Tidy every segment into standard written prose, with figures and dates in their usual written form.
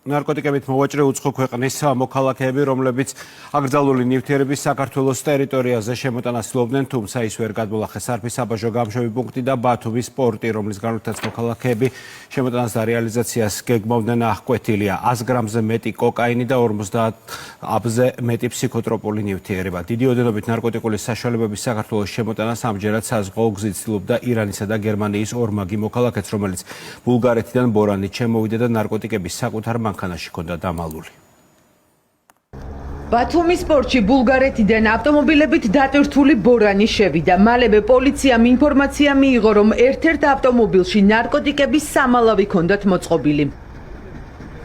ნარკოტიკებით მოვაჭრე უცხო ქვეყნის მოქალაქეები, რომლებიც აკრძალული ნივთიერების საქართველოს ტერიტორიაზე შემოტანას ცდილობდნენ, თუმცა ის ვერ გადმოახეს. სარფის საბაჟო გამშვები პუნქტი და ბათუმის პორტი, რომლის განვითარებას მოქალაქეები შემოტანას და რეალიზაციას გეგმავდნენ, აღკვეთილია 100 გრამზე მეტი კოკაინი და 50-ზე მეტი ფსიქოტროპული ნივთიერება. დიდი ოდენობით ნარკოტიკული საშუალებების საქართველოს შემოტანას ამჯერად საზღვაო გზით ცდილობდა ირანისა და გერმანიის ორმაგი მოქალაქეც, რომელიც ბულგარეთიდან ბორანით შემოვიდა და ნარკოტიკების საკუთარ მანქანაში ჰქონდა დამალული. ბათუმის პორტში ბულგარეთიდან ავტომობილებით დატვირთული ბორანი შევიდა. მალევე პოლიციამ ინფორმაცია მიიღო, რომ ერთ-ერთ ავტომობილში ნარკოტიკების სამალავი ჰქონდათ მოწყობილი.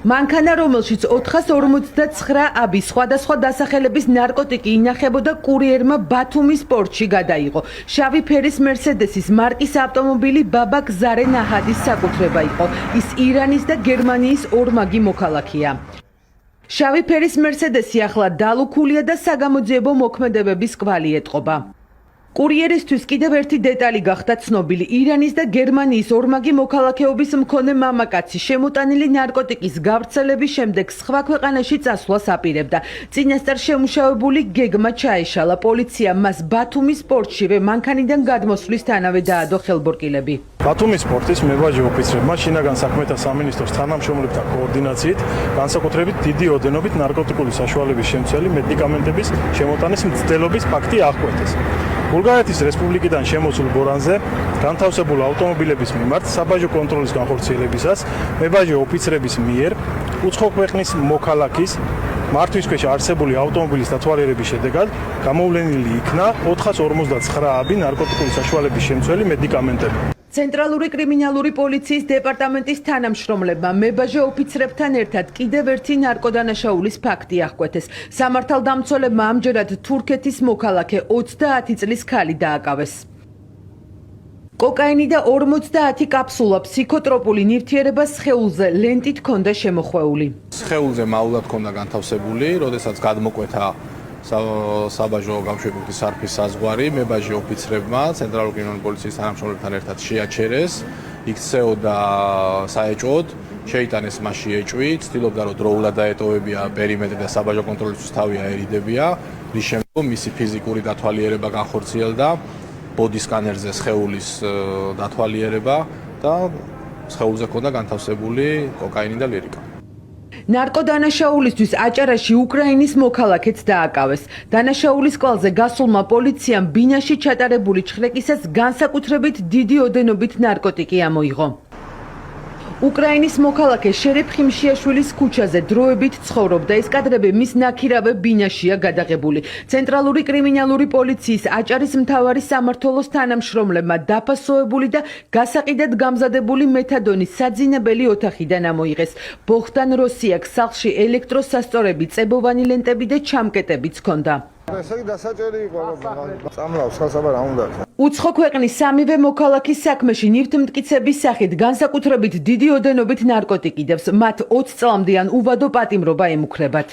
მანქანა, რომელშიც 459 აბის სხვადასხვა დასახელების ნარკოტიკი ინახებოდა, კურიერმა ბათუმის პორტში გადაიღო. შავი ფერის მერსედესის მარკის ავტომობილი ბაბაკ ზარე ნაჰადის საკუთრება იყო. ის ირანის და გერმანიის ორმაგი მოქალაქეა. შავი ფერის მერსედესი ახლა დალუქულია და საგამოძიებო მოქმედებების კვალი ეტყობა. კურიერისთვის კიდევ ერთი დეტალი გახდა ცნობილი. ირანის და გერმანიის ორმაგი მოქალაქეობის მქონე მამაკაცი შემოტანილი ნარკოტიკის გავრცელების შემდეგ სხვა ქვეყანაში წასვლას აპირებდა. წინასწარ შემუშავებული გეგმა ჩაეშალა. პოლიციამ მას ბათუმის პორტშივე მანქანიდან გადმოსვლისთანავე დაადო ხელბორკილები. ბათუმის პორტის მებაჟე ოფიცრებმა შინაგან საქმეთა სამინისტროს თანამშრომლებთან კოორდინაციით განსაკუთრებით დიდი ოდენობით ნარკოტიკული საშუალების შემცველი მედიკამენტების შემოტანის მცდელობის ფაქტი აღკვეთეს. ბულგარეთის რესპუბლიკიდან შემოსულ ბორანზე განთავსებულ ავტომობილების მიმართ საბაჟო კონტროლის განხორციელებისას მებაჟე ოფიცრების მიერ უცხო ქვეყნის მოქალაქის მართვის ქვეშ არსებული ავტომობილის დათვალიერების შედეგად გამოვლენილი იქნა 459 აბი ნარკოტიკული საშუალების შემცველი მედიკამენტები. ცენტრალური კრიმინალური პოლიციის დეპარტამენტის თანამშრომლებმა მებაჟე ოფიცრებთან ერთად კიდევ ერთი ნარკოდანაშაულის ფაქტი აღკვეთეს. სამართალდამცველებმა ამჯერად თურქეთის მოქალაქე 30 წლის ქალი დააკავეს. კოკაინი და 50 კაფსულა ფსიქოტროპული ნივთიერება სხეულზე ლენტით ჰქონდა შემოხვეული. სხეულზე მაულად ჰქონდა განთავსებული, როდესაც გადმოკვეთა საბაჟო გამშვებების სარფის საზღვარი, მებაჟე ოფიცრებმა ცენტრალური კრიმინალური პოლიციის თანამშრომლებთან ერთად შეაჩერეს, იქცეოდა საეჭვოდ, შეიტანეს მასში ეჭვი, ცდილობდა რომ დროულად დაეტოვებია პერიმეტრი და საბაჟო კონტროლისთვის თავი აერიდებია, რის შემდგომ მისი ფიზიკური დათვალიერება განხორციელდა, ბოდისკანერზე სხეულის დათვალიერება და სხეულზე ჰქონდა განთავსებული კოკაინი და ლირიკა. ნარკოდანაშაულისთვის აჭარაში უკრაინის მოქალაქეც დააკავეს. დანაშაულის კვალზე გასულმა პოლიციამ ბინაში ჩატარებული ჩხრეკისას განსაკუთრებით დიდი ოდენობით ნარკოტიკი ამოიღო. უკრაინის მოქალაქე შერეფ ხიმშიაშვილის ქუჩაზე დროებით ცხოვრობდა. ეს კადრები მის ნაქირავე ბინაშია გადაღებული. ცენტრალური კრიმინალური პოლიციის აჭარის მთავარი სამმართველოს თანამშრომლებმა დაფასოებული და გასაყიდად გამზადებული მეთადონის საძინებელი ოთახიდან ამოიღეს. ბოხდან როსიაკ სახლში ელექტროსასწორები, წებოვანი ლენტები და ჩამკეტებიც ჰქონდა. უცხო ქვეყნის სამივე მოქალაქის საქმეში ნივთმტკიცების სახით განსაკუთრებით დიდი ოდენობით ნარკოტიკი დევს. მათ 20 წლამდე ან უვადო პატიმრობა ემუქრებათ.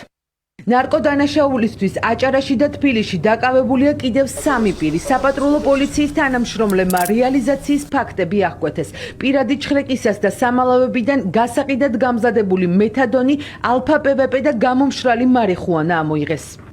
ნარკოდანაშაულისთვის აჭარაში და თბილისში დაკავებულია კიდევ 3 პირი. საპატრულო პოლიციის თანამშრომლებმა რეალიზაციის ფაქტები აღკვეთეს. პირადი ჩხრეკისას და სამალავებიდან გასაყიდად გამზადებული მეთადონი, ალფა-პვპ და გამომშრალი მარიხუანა ამოიღეს.